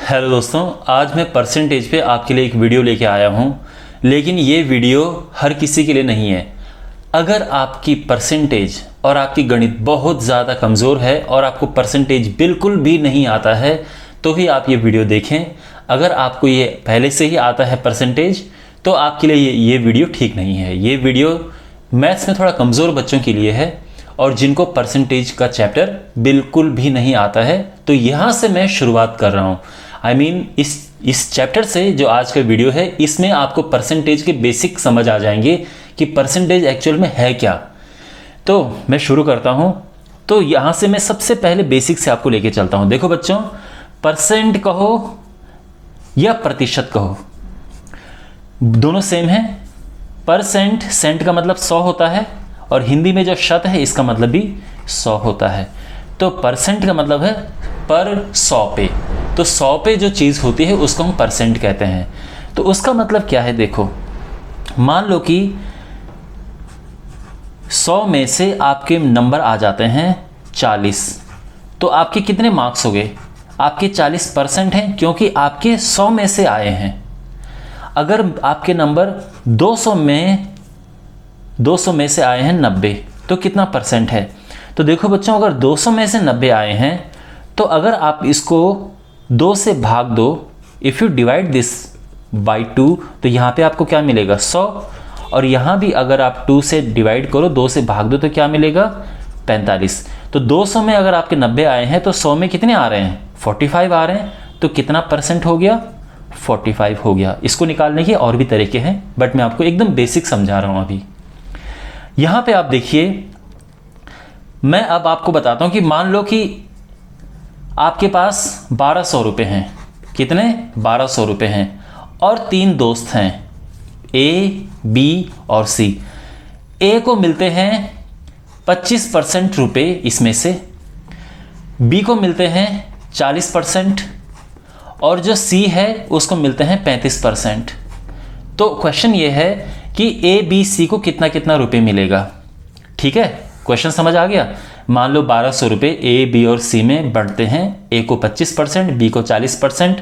Hello दोस्तों, आज मैं परसेंटेज पे आपके लिए एक वीडियो लेके आया हूँ। लेकिन ये वीडियो हर किसी के लिए नहीं है। अगर आपकी परसेंटेज और आपकी गणित बहुत ज़्यादा कमज़ोर है और आपको परसेंटेज बिल्कुल भी नहीं आता है तो ही आप ये वीडियो देखें। अगर आपको ये पहले से ही आता है परसेंटेज तो आपके लिए ये वीडियो ठीक नहीं है। ये वीडियो मैथ्स में थोड़ा कमज़ोर बच्चों के लिए है और जिनको परसेंटेज का चैप्टर बिल्कुल भी नहीं आता है। तो यहाँ से मैं शुरुआत कर रहा हूँ। इस चैप्टर से जो आज का वीडियो है इसमें आपको परसेंटेज के बेसिक समझ आ जाएंगे कि परसेंटेज एक्चुअल में है क्या। तो मैं शुरू करता हूँ। तो यहाँ से मैं सबसे पहले बेसिक से आपको लेके चलता हूँ। देखो बच्चों, परसेंट कहो या प्रतिशत कहो, दोनों सेम है। परसेंट, सेंट का मतलब 100 होता है और हिंदी में जो शत है इसका मतलब भी 100 होता है। तो परसेंट का मतलब है पर 100 पे। तो 100 पे जो चीज़ होती है उसको हम परसेंट कहते हैं। तो उसका मतलब क्या है, देखो मान लो कि 100 में से आपके नंबर आ जाते हैं 40, तो आपके कितने मार्क्स हो गए? आपके 40% हैं क्योंकि आपके 100 में से आए हैं। अगर आपके नंबर 200 में से आए हैं 90, तो कितना परसेंट है? तो देखो बच्चों, अगर 200 में से 90 आए हैं तो अगर आप इसको 2 से भाग दो, if you divide this by 2, तो यहाँ पे आपको क्या मिलेगा? 100। और यहाँ भी अगर आप 2 से डिवाइड करो, 2 से भाग दो तो क्या मिलेगा? 45। तो 200 में अगर आपके 90 आए हैं तो 100 में कितने आ रहे हैं? 45 आ रहे हैं। तो कितना परसेंट हो गया? 45 हो गया। इसको निकालने के और भी तरीके हैं बट मैं आपको एकदम बेसिक समझा रहा हूँ अभी। यहाँ पे आप देखिए, मैं अब आपको बताता हूँ कि मान लो कि आपके पास 1200 रुपये हैं। कितने? 1200 रुपये हैं और 3 दोस्त हैं, ए, बी और सी। ए को मिलते हैं 25% रुपये इसमें से, बी को मिलते हैं 40% और जो सी है उसको मिलते हैं 35%। तो क्वेश्चन ये है कि ए, बी, सी को कितना कितना रुपये मिलेगा। ठीक है, क्वेश्चन समझ आ गया। मान लो 1200 रुपये ए, बी और सी में बढ़ते हैं। ए को 25%, बी को 40%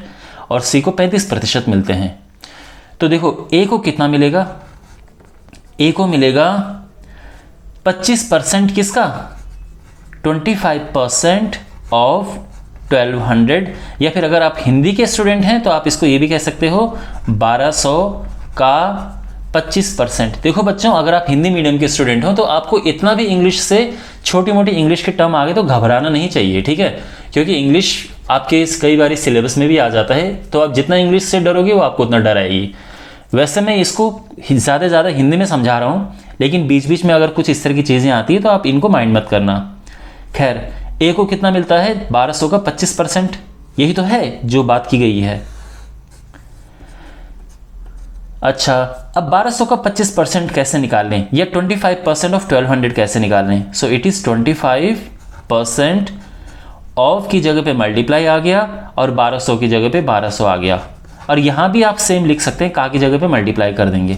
और सी को 35% मिलते हैं। तो देखो ए को कितना मिलेगा? ए को मिलेगा 25% किसका? 25% ऑफ 1200। या फिर अगर आप हिंदी के स्टूडेंट हैं तो आप इसको ये भी कह सकते हो 1200 का 25%। देखो बच्चों, अगर आप हिंदी मीडियम के स्टूडेंट हो तो आपको इतना भी इंग्लिश से छोटी मोटी इंग्लिश के टर्म आगे तो घबराना नहीं चाहिए। ठीक है, क्योंकि इंग्लिश आपके कई बार सिलेबस में भी आ जाता है। तो आप जितना इंग्लिश से डरोगे वो आपको उतना डर आएगी। वैसे मैं इसको ज़्यादा से ज़्यादा हिंदी में समझा रहा हूँ, लेकिन बीच बीच में अगर कुछ इस तरह की चीज़ें आती है तो आप इनको माइंड मत करना। खैर, ए को कितना मिलता है? 1200 का 25%। यही तो है जो बात की गई है। अच्छा, अब 1200 का 25% कैसे निकाल लें या 25% ऑफ 1200 कैसे निकाल लें? सो इट इज़ 25% ऑफ की जगह पे मल्टीप्लाई आ गया और 1200 की जगह पे 1200 आ गया। और यहाँ भी आप सेम लिख सकते हैं, का की जगह पे मल्टीप्लाई कर देंगे।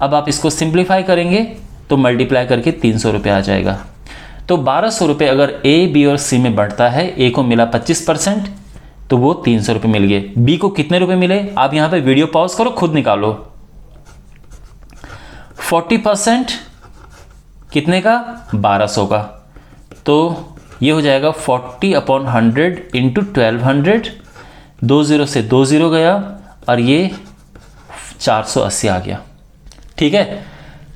अब आप इसको सिंप्लीफाई करेंगे तो मल्टीप्लाई करके 300 रुपये आ जाएगा। तो 1200 रुपये अगर ए, बी और सी में बढ़ता है, ए को मिला 25% तो वो 300 रुपये मिल गए। बी को कितने रुपये मिले? आप यहाँ पे वीडियो पॉज करो, खुद निकालो। 40% कितने का? 1200 का। तो ये हो जाएगा 40/100 इंटू 1200। 20 से 20 गया और ये 480 आ गया। ठीक है,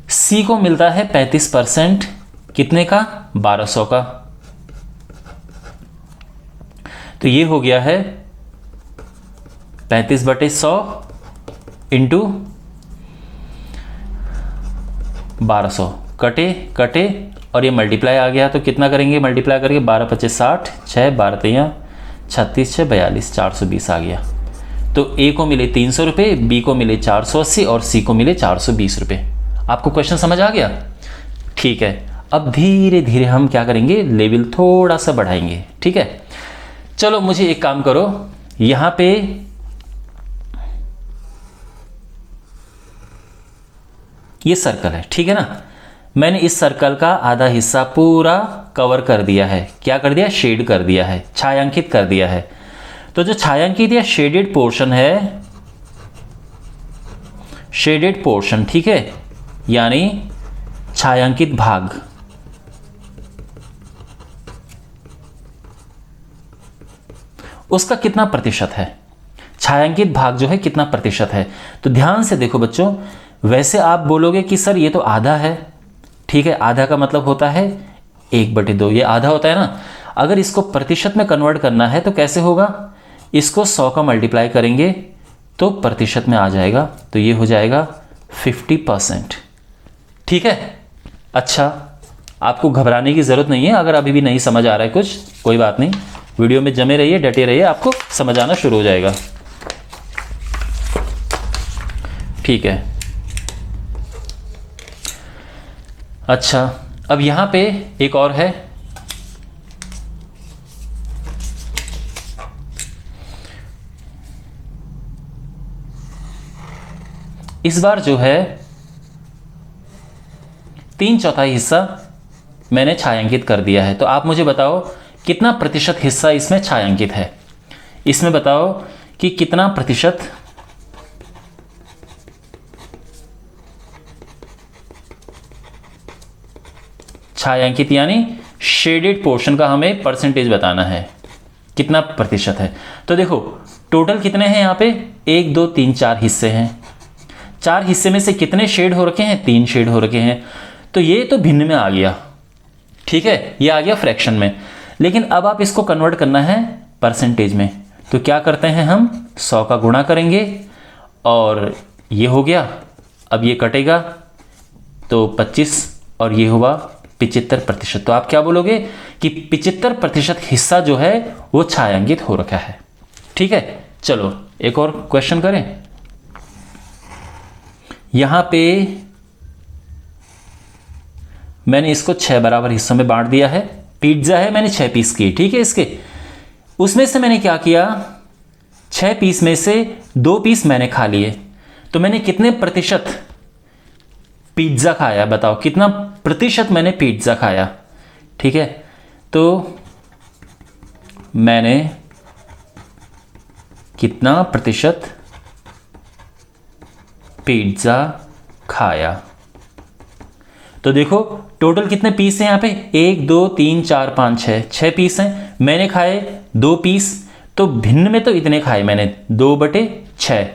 सी को मिलता है 35%। कितने का? 1200 का। तो ये हो गया है 35/100 इंटू 1200। कटे और ये मल्टीप्लाई आ गया। तो कितना करेंगे मल्टीप्लाई करके? 12 25 60, 6 12 3 36, 6 42, 420 आ गया। तो ए को मिले 300 रुपये, बी को मिले 480 और सी को मिले 420 रुपये। आपको क्वेश्चन समझ आ गया? ठीक है, अब धीरे धीरे हम क्या करेंगे, लेवल थोड़ा सा बढ़ाएंगे। ठीक है, चलो मुझे एक काम करो, यहां पे ये सर्कल है, ठीक है ना। मैंने इस सर्कल का आधा हिस्सा पूरा कवर कर दिया है। क्या कर दिया? शेड कर दिया है, छायांकित कर दिया है। तो जो छायांकित या शेडेड पोर्शन है, शेडेड पोर्शन, ठीक है, यानी छायांकित भाग, उसका कितना प्रतिशत है, छायांकित भाग जो है कितना प्रतिशत है। तो ध्यान से देखो बच्चों, वैसे आप बोलोगे कि सर ये तो आधा है, ठीक है, आधा का मतलब होता है 1/2, ये आधा होता है ना। अगर इसको प्रतिशत में कन्वर्ट करना है तो कैसे होगा, इसको 100 का मल्टीप्लाई करेंगे तो प्रतिशत में आ जाएगा, तो ये हो जाएगा 50%, ठीक है। अच्छा, आपको घबराने की ज़रूरत नहीं है, अगर अभी भी नहीं समझ आ रहा है कुछ, कोई बात नहीं, वीडियो में जमे रहिए, डटे रहिए, आपको समझ आना शुरू हो जाएगा, ठीक है। अच्छा, अब यहां पे एक और है, इस बार जो है 3/4 हिस्सा मैंने छायांकित कर दिया है। तो आप मुझे बताओ कितना प्रतिशत हिस्सा इसमें छायांकित है, इसमें बताओ कि कितना प्रतिशत छायांकित यानी शेडेड पोर्शन का हमें परसेंटेज बताना है, कितना प्रतिशत है। तो देखो टोटल कितने हैं यहाँ पे, 1 2 3 4 हिस्से हैं, 4 हिस्से में से कितने शेड हो रखे हैं, 3 शेड हो रखे हैं। तो ये तो भिन्न में आ गया, ठीक है, ये आ गया फ्रैक्शन में। लेकिन अब आप इसको कन्वर्ट करना है परसेंटेज में, तो क्या करते हैं हम 100 का गुणा करेंगे और ये हो गया, अब ये कटेगा तो 25 और ये हुआ 75%। तो आप क्या बोलोगे कि 75% हिस्सा जो है वो छायांकित हो रखा है, ठीक है। चलो एक और क्वेश्चन करें। यहां पे मैंने इसको 6 बराबर हिस्सों में बांट दिया है, पिज्जा है, मैंने 6 पीस किए, ठीक है। इसके उसमें से मैंने क्या किया, 6 पीस में से 2 पीस मैंने खा लिए, तो मैंने कितने प्रतिशत पिज्जा खाया, बताओ कितना प्रतिशत मैंने पिज्जा खाया, ठीक है। तो मैंने कितना प्रतिशत पिज्जा खाया। तो देखो टोटल कितने पीस हैं यहाँ पे, 1 2 3 4 5 6 पीस हैं, मैंने खाए 2 पीस, तो भिन्न में तो इतने खाए मैंने 2/6,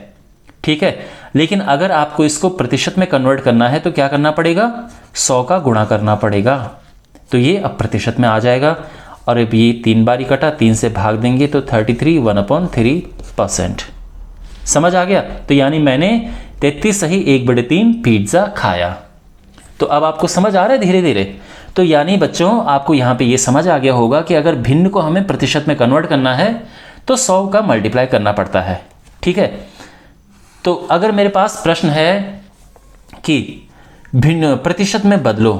ठीक है। लेकिन अगर आपको इसको प्रतिशत में कन्वर्ट करना है तो क्या करना पड़ेगा, 100 का गुणा करना पड़ेगा, तो ये अब प्रतिशत में आ जाएगा। और अब ये 3 बार ही कटा, 3 से भाग देंगे तो 33 1/3%, समझ आ गया। तो यानी मैंने 33 सही 1/3 पिज्जा खाया। तो अब आपको समझ आ रहा है धीरे धीरे। तो यानी बच्चों आपको यहाँ पे ये समझ आ गया होगा कि अगर भिन्न को हमें प्रतिशत में कन्वर्ट करना है तो 100 का मल्टीप्लाई करना पड़ता है, ठीक है। तो अगर मेरे पास प्रश्न है कि भिन्न प्रतिशत में बदलो,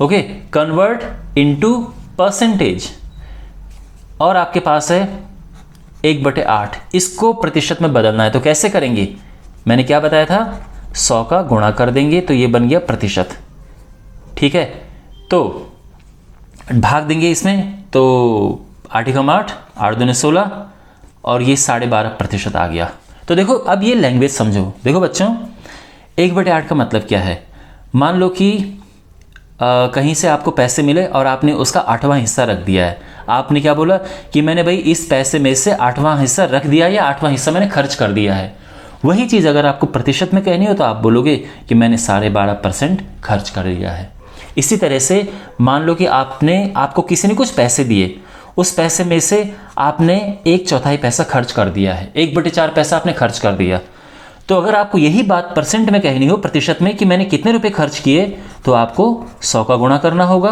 ओके, कन्वर्ट इनटू परसेंटेज, और आपके पास है 1/8, इसको प्रतिशत में बदलना है, तो कैसे करेंगे, मैंने क्या बताया था, 100 का गुणा कर देंगे तो ये बन गया प्रतिशत, ठीक है। तो भाग देंगे इसमें, तो 8 × 8 8 दूनी 16 और ये 12.5% आ गया। तो देखो अब ये लैंग्वेज समझो। देखो बच्चों 1/8 का मतलब क्या है, मान लो कि कहीं से आपको पैसे मिले और आपने उसका 8वां हिस्सा रख दिया है। आपने क्या बोला कि मैंने भाई इस पैसे में से 8वां हिस्सा रख दिया या 8वां हिस्सा मैंने खर्च कर दिया है। वही चीज़ अगर आपको प्रतिशत में कहनी हो तो आप बोलोगे कि मैंने 12.5% खर्च कर दिया है। इसी तरह से मान लो कि आपको किसी ने कुछ पैसे दिए, उस पैसे में से आपने 1/4 पैसा खर्च कर दिया है, 1/4 पैसा आपने खर्च कर दिया। तो अगर आपको यही बात परसेंट में कहनी हो, प्रतिशत में, कि मैंने कितने रुपए खर्च किए, तो आपको 100 का गुणा करना होगा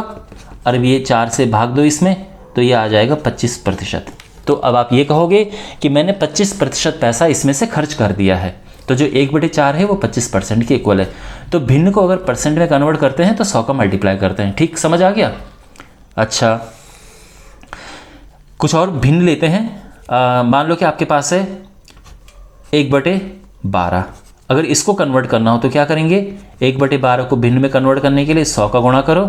और ये 4 से भाग दो इसमें, तो ये आ जाएगा 25%। तो अब आप ये कहोगे कि मैंने 25% पैसा इसमें से खर्च कर दिया है, तो जो 1/4 है वो 25% के इक्वल है। तो भिन्न को अगर परसेंट में कन्वर्ट करते हैं तो 100 का मल्टीप्लाई करते हैं, ठीक समझ आ गया। अच्छा कुछ और भिन्न लेते हैं। मान लो कि आपके पास है 1/12, अगर इसको कन्वर्ट करना हो तो क्या करेंगे, 1/12 को भिन्न में कन्वर्ट करने के लिए 100 का गुणा करो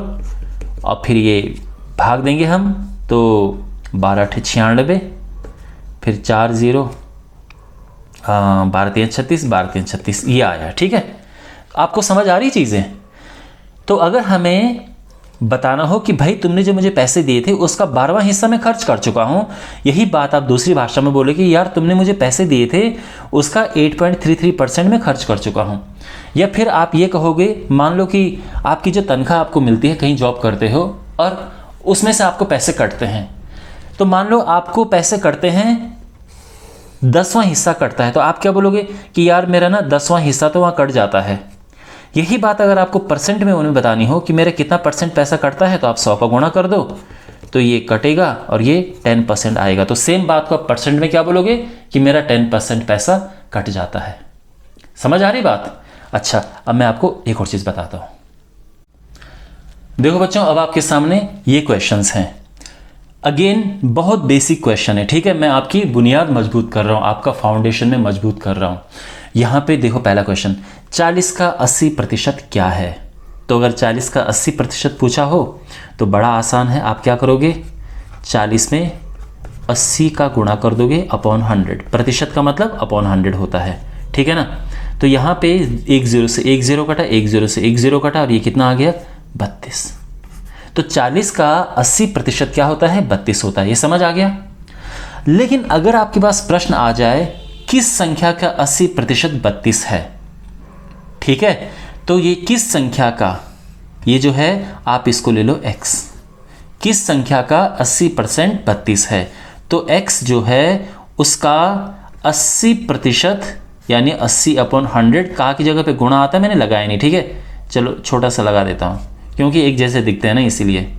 और फिर ये भाग देंगे हम, तो 12 × 96, फिर 4 0, 12 × 36, 12 × 36 ये आया। ठीक है, आपको समझ आ रही चीज़ें? तो अगर हमें बताना हो कि भाई तुमने जो मुझे पैसे दिए थे उसका 12वां हिस्सा मैं खर्च कर चुका हूँ, यही बात आप दूसरी भाषा में बोले कि यार तुमने मुझे पैसे दिए थे उसका 8.33% में खर्च कर चुका हूँ। या फिर आप ये कहोगे, मान लो कि आपकी जो तनख्वाह आपको मिलती है, कहीं जॉब करते हो और उसमें से आपको पैसे कटते हैं, तो मान लो आपको पैसे कटते हैं 10वां हिस्सा कटता है, तो आप क्या बोलोगे कि यार मेरा ना 10वां हिस्सा तो वहाँ कट जाता है। यही बात अगर आपको परसेंट में उन्हें बतानी हो कि मेरा कितना % पैसा कटता है, तो आप 100 का गुणा कर दो, तो ये कटेगा और ये 10% आएगा। तो सेम बात को आप परसेंट में क्या बोलोगे कि मेरा 10% पैसा कट जाता है। समझ आ रही बात? अच्छा, अब मैं आपको एक और चीज़ बताता हूँ। देखो बच्चों, अब आपके सामने ये क्वेश्चंस हैं। अगेन बहुत बेसिक क्वेश्चन है। ठीक है, मैं आपकी बुनियाद मजबूत कर रहा हूँ, आपका फाउंडेशन में मजबूत कर रहा हूँ। यहाँ पे देखो पहला क्वेश्चन, 40 का 80% क्या है? तो अगर 40 का 80% पूछा हो तो बड़ा आसान है, आप क्या करोगे, 40 में 80 का गुणा कर दोगे अपॉन 100। प्रतिशत का मतलब अपॉन 100 होता है। ठीक है ना? तो यहाँ पे 1 0 से 1 0 कटा, 1 0 से 1 0 कटा और ये कितना आ गया, 32। तो 40 का 80% क्या होता है, 32 होता है। ये समझ आ गया? लेकिन अगर आपके पास प्रश्न आ जाए किस संख्या का 80% 32 है, ठीक है, तो ये किस संख्या का, ये जो है आप इसको ले लो x, किस संख्या का 80% 32 है, तो x जो है उसका 80% यानी 80/100 का की जगह पे गुणा आता है, मैंने लगाया नहीं। ठीक है, चलो छोटा सा लगा देता हूँ क्योंकि एक जैसे दिखते हैं ना इसीलिए।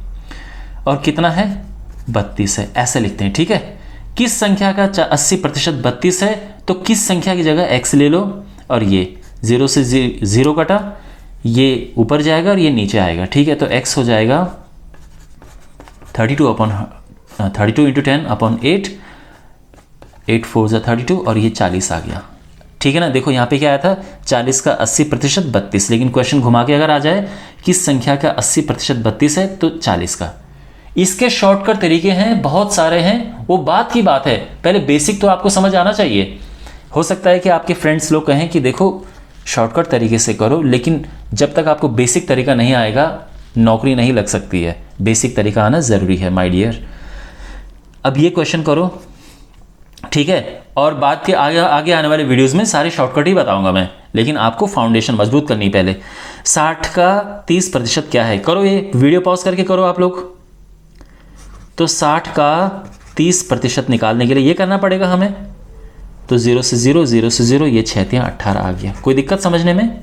और कितना है, 32 है, ऐसे लिखते हैं। ठीक है, किस संख्या का 80% 32 है, तो किस संख्या की जगह x ले लो और ये 0 से 0 कटा, ये ऊपर जाएगा और ये नीचे आएगा। ठीक है, तो x हो जाएगा 32 × 10/8, 8 4 = 32 और ये 40 आ गया। ठीक है ना? देखो यहाँ पे क्या आया था, 40 का 80% 32, लेकिन क्वेश्चन घुमा के अगर आ जाए किस संख्या का 80% 32 है तो 40 का। इसके शॉर्टकट तरीके हैं, बहुत सारे हैं, वो बात की बात है, पहले बेसिक तो आपको समझ आना चाहिए। हो सकता है कि आपके फ्रेंड्स लोग कहें कि देखो शॉर्टकट तरीके से करो, लेकिन जब तक आपको बेसिक तरीका नहीं आएगा नौकरी नहीं लग सकती है। बेसिक तरीका आना ज़रूरी है माय डियर। अब ये क्वेश्चन करो, ठीक है, और बाद के आगे आने वाले वीडियोस में सारे शॉर्टकट ही बताऊंगा मैं, लेकिन आपको फाउंडेशन मजबूत करनी पहले। 60 का 30% क्या है? करो, ये वीडियो पॉज करके करो आप लोग। तो 60 का 30% निकालने के लिए ये करना पड़ेगा हमें, तो 0 से 0, 0 से 0, ये 6 × 3 = 18 आ गया। कोई दिक्कत समझने में?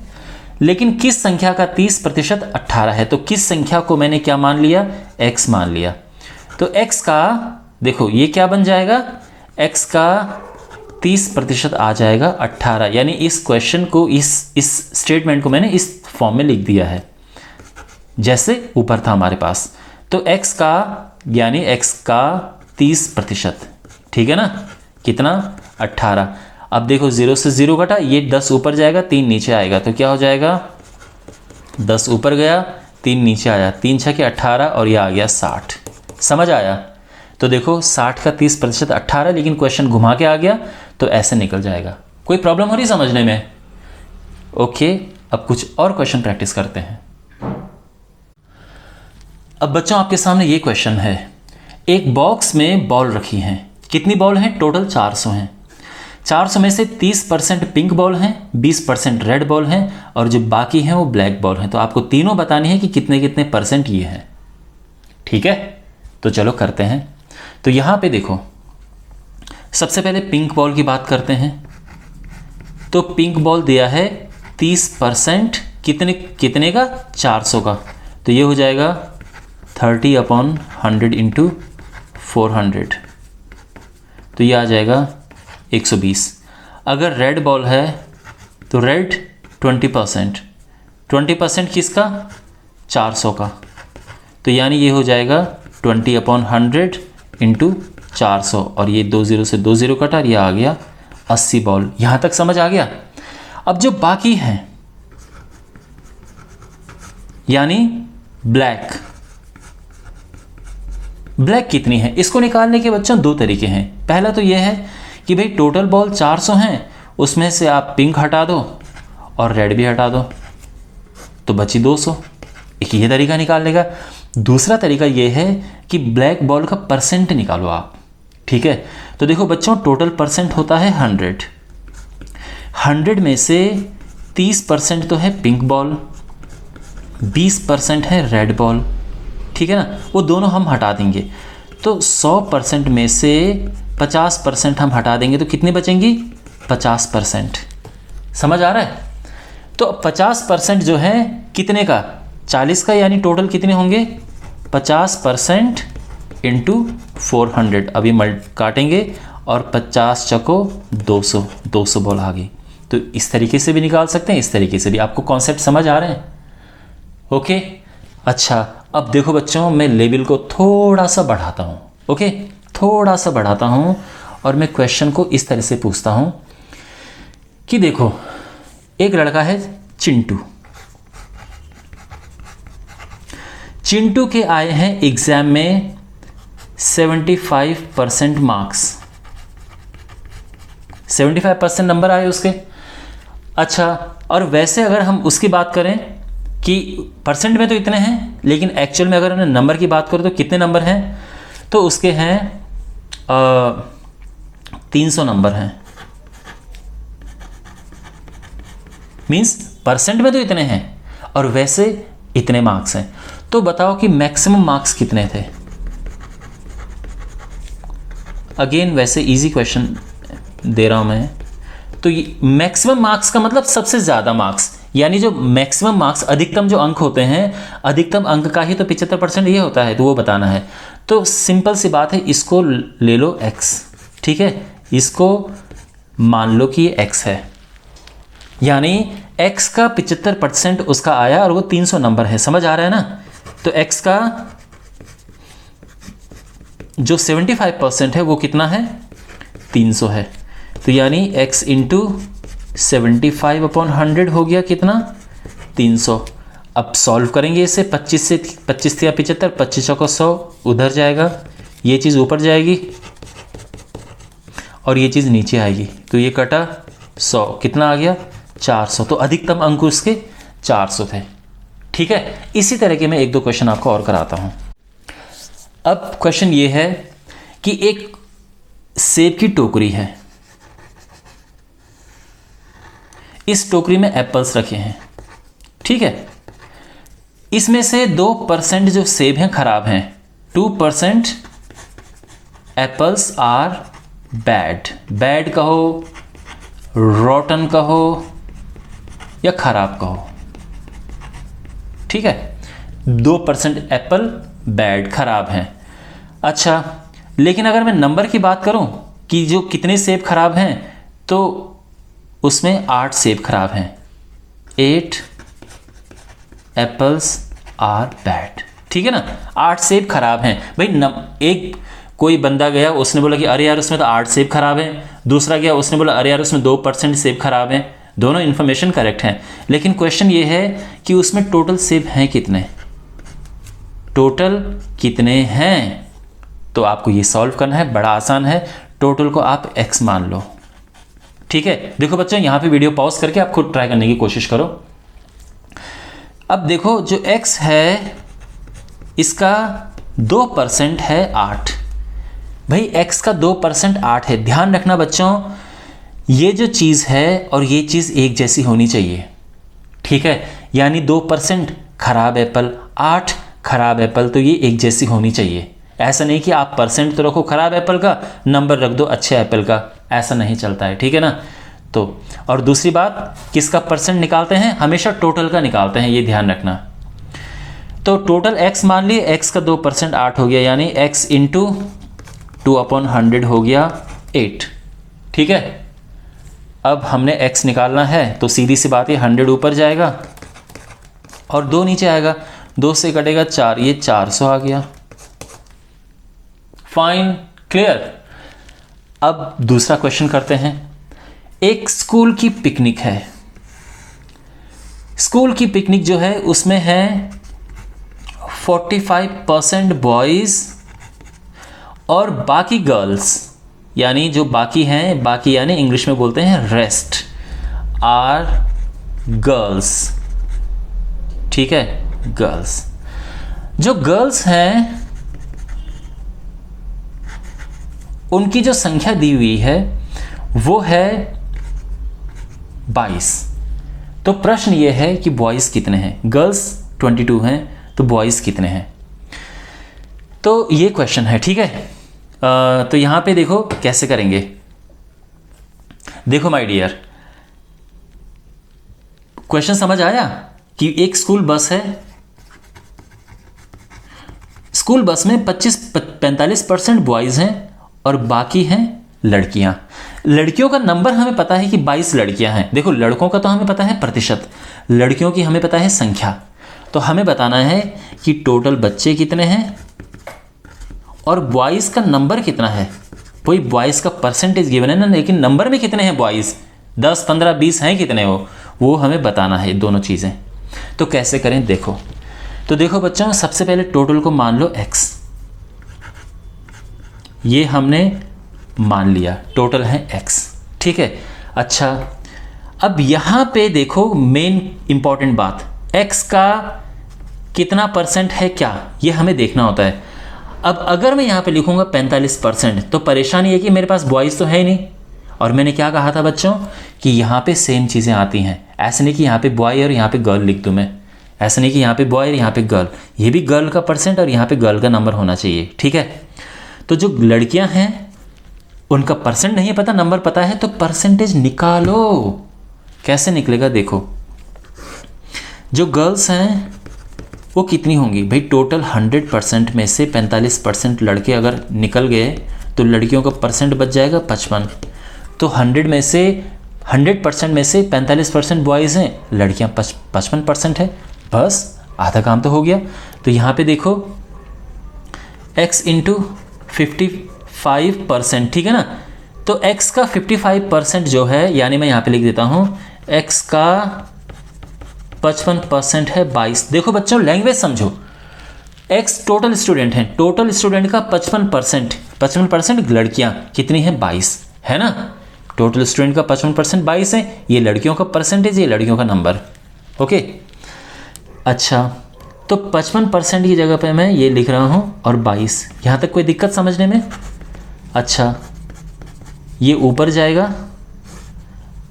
लेकिन किस संख्या का 30% 18 है, तो किस संख्या को मैंने क्या मान लिया, x मान लिया। तो x का देखो ये क्या बन जाएगा, x का 30% आ जाएगा 18, यानी इस क्वेश्चन को, इस स्टेटमेंट को मैंने इस फॉर्म में लिख दिया है जैसे ऊपर था हमारे पास। तो x का यानी x का 30%, ठीक है ना, कितना, 18। अब देखो 0 से 0 कटा, ये 10 ऊपर जाएगा, 3 नीचे आएगा, तो क्या हो जाएगा, 10 ऊपर गया, 3 नीचे आया, 3 × 6 = 18 और ये आ गया 60। समझ आया? तो देखो 60 का 30% 18, लेकिन क्वेश्चन घुमा के आ गया तो ऐसे निकल जाएगा। कोई प्रॉब्लम हो रही समझने में? ओके, अब कुछ और क्वेश्चन प्रैक्टिस करते हैं। अब बच्चों आपके सामने ये क्वेश्चन है, एक बॉक्स में बॉल रखी हैं। कितनी बॉल हैं? टोटल 400 हैं। 400 में से 30% पिंक बॉल हैं, 20% रेड बॉल हैं और जो बाकी हैं वो ब्लैक बॉल हैं। तो आपको तीनों बतानी है कि कितने कितने % ये हैं। ठीक है, तो चलो करते हैं। तो यहाँ पे देखो, सबसे पहले पिंक बॉल की बात करते हैं। तो पिंक बॉल दिया है 30%, कितने का, 400 का, तो ये हो जाएगा 30/100 × 400, तो ये आ जाएगा 120। अगर रेड बॉल है तो रेड 20% किसका, 400 का, तो यानी ये हो जाएगा 20/100 × 400 और ये 2 0 से 2 0 कटा, ये आ गया 80 बॉल। यहाँ तक समझ आ गया? अब जो बाकी हैं यानी ब्लैक, ब्लैक कितनी है, इसको निकालने के बच्चों दो तरीके हैं। पहला तो यह है कि भाई टोटल बॉल 400 हैं, उसमें से आप पिंक हटा दो और रेड भी हटा दो तो बची 200। एक ये तरीका निकालने का। दूसरा तरीका ये है कि ब्लैक बॉल का परसेंट निकालो आप। ठीक है, तो देखो बच्चों टोटल परसेंट होता है 100 में से 30% तो है पिंक बॉल, 20% है रेड बॉल। ठीक है ना, वो दोनों हम हटा देंगे तो 100% में से 50% हम हटा देंगे तो कितनी बचेंगी, 50%। समझ आ रहा है? तो 50% जो है कितने का, 40 का, यानी टोटल कितने होंगे 50% इंटू 400। अभी काटेंगे और 50 चको 200 बॉल आ गई। तो इस तरीके से भी निकाल सकते हैं, इस तरीके से भी। आपको कॉन्सेप्ट समझ आ रहे हैं? ओके, अच्छा अब देखो बच्चों मैं लेवल को थोड़ा सा बढ़ाता हूँ। ओके, थोड़ा सा बढ़ाता हूँ और मैं क्वेश्चन को इस तरह से पूछता हूँ कि देखो एक लड़का है चिंटू। चिंटू के आए हैं एग्जाम में 75% मार्क्स, 75% नंबर आए उसके। अच्छा, और वैसे अगर हम उसकी बात करें कि परसेंट में तो इतने हैं, लेकिन एक्चुअल में अगर हमने नंबर की बात करें तो कितने नंबर हैं, तो उसके हैं 300 नंबर हैं। मीन्स परसेंट में तो इतने हैं और वैसे इतने मार्क्स हैं। तो बताओ कि मैक्सिमम मार्क्स कितने थे। अगेन वैसे इजी क्वेश्चन दे रहा हूं मैं। तो मैक्सिमम मार्क्स का मतलब सबसे ज़्यादा मार्क्स, यानी जो मैक्सिमम मार्क्स, अधिकतम जो अंक होते हैं, अधिकतम अंक का ही तो 75% ये होता है, तो वो बताना है। तो सिंपल सी बात है, इसको ले लो x। ठीक है, इसको मान लो कि ये x है, यानी x का 75% उसका आया और वो 300 नंबर है। समझ आ रहा है ना? तो x का जो 75% है वो कितना है, 300 है। तो यानी x इंटू 75/100 हो गया कितना, 300। अब सॉल्व करेंगे इसे, 25 से 25 या 75, 25 चौको 100 उधर जाएगा, ये चीज़ ऊपर जाएगी और ये चीज़ नीचे आएगी। तो ये कटा 100, कितना आ गया 400। तो अधिकतम अंक उसके 400 थे। ठीक है, इसी तरह के मैं एक दो क्वेश्चन आपको और कराता हूं। अब क्वेश्चन ये है कि एक सेब की टोकरी है, इस टोकरी में एप्पल्स रखे हैं। ठीक है, इसमें से 2% जो सेब हैं खराब हैं, 2% एप्पल्स आर बैड। बैड कहो, रॉटन कहो या खराब कहो। ठीक है, 2% एप्पल बैड, खराब हैं। अच्छा, लेकिन अगर मैं नंबर की बात करूं कि जो कितने सेब खराब हैं, तो उसमें 8 सेब खराब हैं। 8 एप्पल्स आर बैड। ठीक है ना, 8 सेब खराब हैं। भाई एक कोई बंदा गया, उसने बोला कि अरे यार उसमें तो 8 सेब खराब हैं। दूसरा गया, उसने बोला अरे यार उसमें 2% सेब खराब हैं। दोनों इन्फॉर्मेशन करेक्ट हैं, लेकिन क्वेश्चन ये है कि उसमें टोटल सेब हैं कितने, टोटल कितने हैं। तो आपको ये सॉल्व करना है, बड़ा आसान है। टोटल को आप x मान लो। ठीक है, देखो बच्चों यहां पे वीडियो पॉज करके आप खुद ट्राई करने की कोशिश करो। अब देखो जो x है इसका 2% है 8। भाई x का 2% 8 है। ध्यान रखना बच्चों, ये जो चीज़ है और ये चीज़ एक जैसी होनी चाहिए। ठीक है, यानी 2% खराब एप्पल, 8 खराब एप्पल, तो ये एक जैसी होनी चाहिए। ऐसा नहीं कि आप परसेंट तो रखो खराब एप्पल का, नंबर रख दो अच्छे एप्पल का, ऐसा नहीं चलता है। ठीक है ना? तो और दूसरी बात, किसका परसेंट निकालते हैं, हमेशा टोटल का निकालते हैं, ये ध्यान रखना। तो टोटल x मान लिए, x का 2% 8 हो गया, यानी x इंटू 2/100 हो गया 8। ठीक है, अब हमने x निकालना है तो सीधी सी बात है 100 ऊपर जाएगा और 2 नीचे आएगा, 2 से कटेगा 4, ये 400 आ गया। Fine, clear. अब दूसरा क्वेश्चन करते हैं। एक स्कूल की पिकनिक है। स्कूल की पिकनिक जो है उसमें है 45% बॉयज और बाकी गर्ल्स यानी जो बाकी हैं, बाकी यानी इंग्लिश में बोलते हैं रेस्ट आर गर्ल्स। ठीक है, गर्ल्स। जो गर्ल्स हैं उनकी जो संख्या दी हुई है वो है 22। तो प्रश्न ये है कि बॉयज़ कितने हैं। गर्ल्स 22 हैं तो बॉयज़ कितने हैं, तो ये क्वेश्चन है। ठीक है, तो यहाँ पे देखो कैसे करेंगे। देखो माय डियर, क्वेश्चन समझ आया कि एक स्कूल बस है, स्कूल बस में 45% बॉयज़ हैं और बाकी हैं लड़कियां। लड़कियों का नंबर हमें पता है कि 22 लड़कियां हैं। देखो लड़कों का तो हमें पता है प्रतिशत, लड़कियों की हमें पता है संख्या। तो हमें बताना है कि टोटल बच्चे कितने हैं और बॉयज़ का नंबर कितना है। वही बॉयज़ का परसेंटेज गिवन है ना, लेकिन नंबर में कितने हैं बॉयज़, 10, 15, 20 हैं कितने वो हमें बताना है, दोनों चीज़ें। तो कैसे करें देखो। तो देखो बच्चों, सबसे पहले टोटल को मान लो x, ये हमने मान लिया, टोटल है x। ठीक है, अच्छा अब यहाँ पे देखो मेन इंपॉर्टेंट बात, x का कितना परसेंट है क्या, ये हमें देखना होता है। अब अगर मैं यहाँ पे लिखूँगा 45%, तो परेशानी है कि मेरे पास बॉयज़ तो है ही नहीं। और मैंने क्या कहा था बच्चों कि यहाँ पे सेम चीज़ें आती हैं। ऐसे नहीं कि यहाँ पे बॉय और यहाँ पे गर्ल लिख दूँ मैं, ऐसा नहीं कि यहाँ पे बॉय और यहाँ पे गर्ल, ये भी गर्ल का परसेंट और यहाँ पे गर्ल का नंबर होना चाहिए। ठीक है, तो जो लड़कियां हैं उनका परसेंट नहीं पता, नंबर पता है, तो परसेंटेज निकालो। कैसे निकलेगा देखो, जो गर्ल्स हैं वो कितनी होंगी भाई, टोटल 100% में से 45% लड़के अगर निकल गए तो लड़कियों का परसेंट बच जाएगा 55। तो 100% में से 45% बॉयज़ हैं, लड़कियां 55% है, बस आधा काम तो हो गया। तो यहाँ पे देखो x इंटू 55%, ठीक है ना। तो x का 55% जो है, यानी मैं यहाँ पे लिख देता हूँ x का 55% है 22। देखो बच्चों लैंग्वेज समझो, x टोटल स्टूडेंट हैं, टोटल स्टूडेंट का 55% लड़कियाँ कितनी हैं 22, है ना। टोटल स्टूडेंट का 55% 22 है, ये लड़कियों का परसेंटेज, ये लड़कियों का नंबर। ओके, अच्छा तो 55% की जगह पे मैं ये लिख रहा हूँ और 22। यहाँ तक कोई दिक्कत समझने में? अच्छा, ये ऊपर जाएगा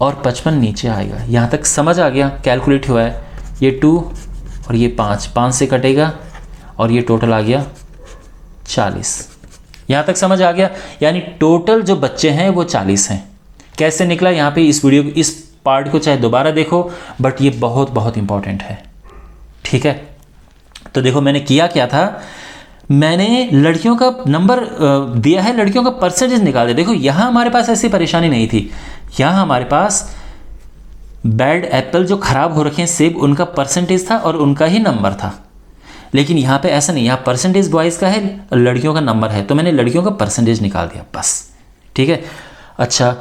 और 55 नीचे आएगा, यहाँ तक समझ आ गया, कैलकुलेट हुआ है। ये 2 और ये 5 से कटेगा और ये टोटल आ गया 40। यहाँ तक समझ आ गया, यानी टोटल जो बच्चे हैं वो 40 हैं। कैसे निकला, यहाँ पे इस वीडियो इस पार्ट को चाहे दोबारा देखो, बट ये बहुत बहुत इंपॉर्टेंट है। ठीक है, तो देखो मैंने किया क्या था, मैंने लड़कियों का नंबर दिया है, लड़कियों का परसेंटेज निकाल दिया। देखो यहाँ हमारे पास ऐसी परेशानी नहीं थी, यहाँ हमारे पास बैड एप्पल जो खराब हो रखे हैं सेब, उनका परसेंटेज था और उनका ही नंबर था। लेकिन यहाँ पे ऐसा नहीं, यहाँ परसेंटेज बॉयज़ का है और लड़कियों का नंबर है, तो मैंने लड़कियों का परसेंटेज निकाल दिया बस। ठीक है, अच्छा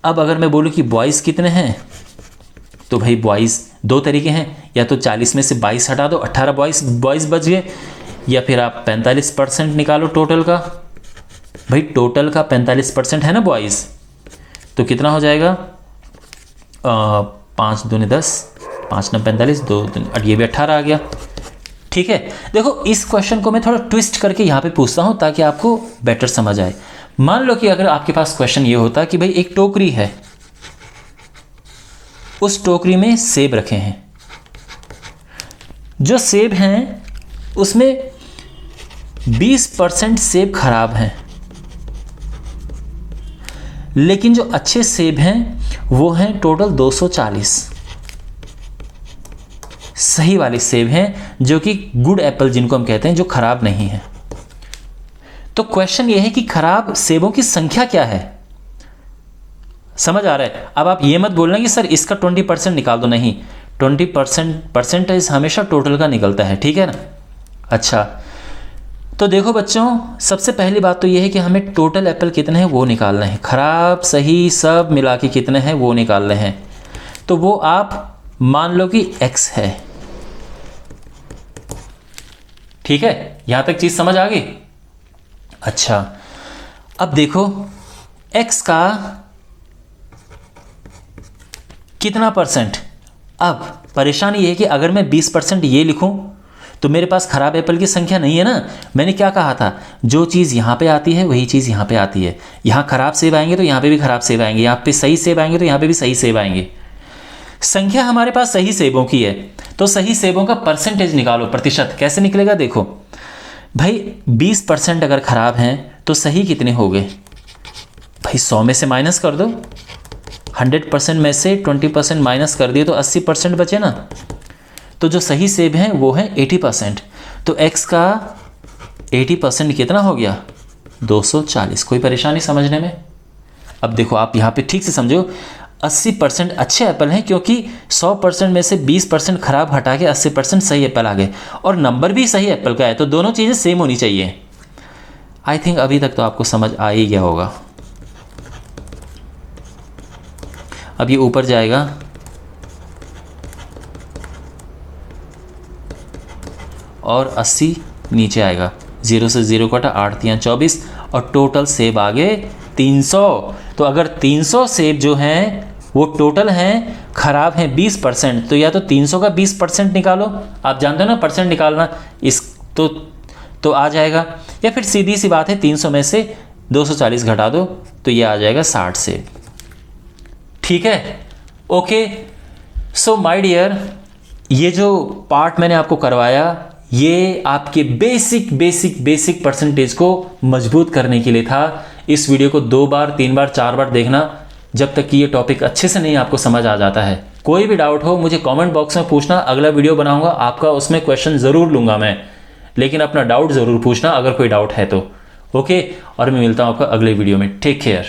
अब अगर मैं बोलूँ कि बॉयज़ कितने हैं, तो भाई बॉयज़ दो तरीके हैं, या तो 40 में से 22 हटा दो, 18 बॉयज़ बच गए, या फिर आप 45% निकालो टोटल का। भाई टोटल का 45% है ना बॉयज़, तो कितना हो जाएगा 5 दूनी 10, 5 9 45, 2 और ये भी 18 आ गया। ठीक है, देखो इस क्वेश्चन को मैं थोड़ा ट्विस्ट करके यहाँ पे पूछता हूँ ताकि आपको बेटर समझ आए। मान लो कि अगर आपके पास क्वेश्चन ये होता कि भाई एक टोकरी है, उस टोकरी में सेब रखे हैं, जो सेब हैं उसमें 20% सेब खराब हैं, लेकिन जो अच्छे सेब हैं वो हैं टोटल 240 सही वाले सेब हैं, जो कि गुड एप्पल जिनको हम कहते हैं, जो खराब नहीं है। तो क्वेश्चन ये है कि खराब सेबों की संख्या क्या है, समझ आ रहा है। अब आप ये मत बोलना कि सर इसका 20% निकाल दो, नहीं, 20% परसेंटेज हमेशा टोटल का निकलता है, ठीक है ना। अच्छा तो देखो बच्चों, सबसे पहली बात तो ये है कि हमें टोटल एप्पल कितने हैं वो निकालना है, खराब सही सब मिला के कितने हैं वो निकालने हैं। तो वो आप मान लो कि x है, ठीक है, यहां तक चीज समझ आ गई। अच्छा अब देखो x का कितना परसेंट। अब परेशानी ये है कि अगर मैं 20% ये लिखूं तो मेरे पास खराब एप्पल की संख्या नहीं है ना। मैंने क्या कहा था, जो चीज़ यहाँ पे आती है वही चीज़ यहाँ पे आती है। यहाँ खराब सेब आएंगे तो यहाँ पे भी खराब सेब आएंगे, यहाँ पे सही सेब आएंगे तो यहाँ पे भी सही सेब आएंगे। संख्या हमारे पास सही सेबों की है, तो सही सेबों का परसेंटेज निकालो, प्रतिशत। कैसे निकलेगा, देखो भाई 20% अगर खराब हैं तो सही कितने हो गए भाई, 100 में से माइनस कर दो, 100% में से 20% माइनस कर दिए तो 80% बचे ना। तो जो सही सेब हैं वो है 80%। तो x का 80% कितना हो गया, 240। कोई परेशानी समझने में? अब देखो आप यहाँ पे ठीक से समझो, 80% अच्छे एप्पल हैं क्योंकि 100% में से 20% खराब हटा के 80% सही एप्पल आ गए, और नंबर भी सही एप्पल का है, तो दोनों चीज़ें सेम होनी चाहिए। आई थिंक अभी तक तो आपको समझ आ ही गया होगा। अब ये ऊपर जाएगा, और 80 नीचे आएगा, 0 से 0 कटा, 8 तियां 24, और टोटल सेब आ गए 300। तो अगर 300 सेब जो हैं वो टोटल हैं, खराब हैं 20%, तो या तो 300 का 20% निकालो, आप जानते हो ना परसेंट निकालना, इस तो आ जाएगा, या फिर सीधी सी बात है 300 में से 240 घटा दो तो ये आ जाएगा 60 सेब। ठीक है, ओके। सो माय डियर, ये जो पार्ट मैंने आपको करवाया ये आपके बेसिक परसेंटेज को मजबूत करने के लिए था। इस वीडियो को 2 बार 3 बार 4 बार देखना जब तक कि ये टॉपिक अच्छे से नहीं आपको समझ आ जाता है। कोई भी डाउट हो मुझे कमेंट बॉक्स में पूछना, अगला वीडियो बनाऊंगा आपका, उसमें क्वेश्चन ज़रूर लूंगा मैं, लेकिन अपना डाउट ज़रूर पूछना अगर कोई डाउट है तो। ओके, और मैं मिलता हूँ आपका अगले वीडियो में। Take care.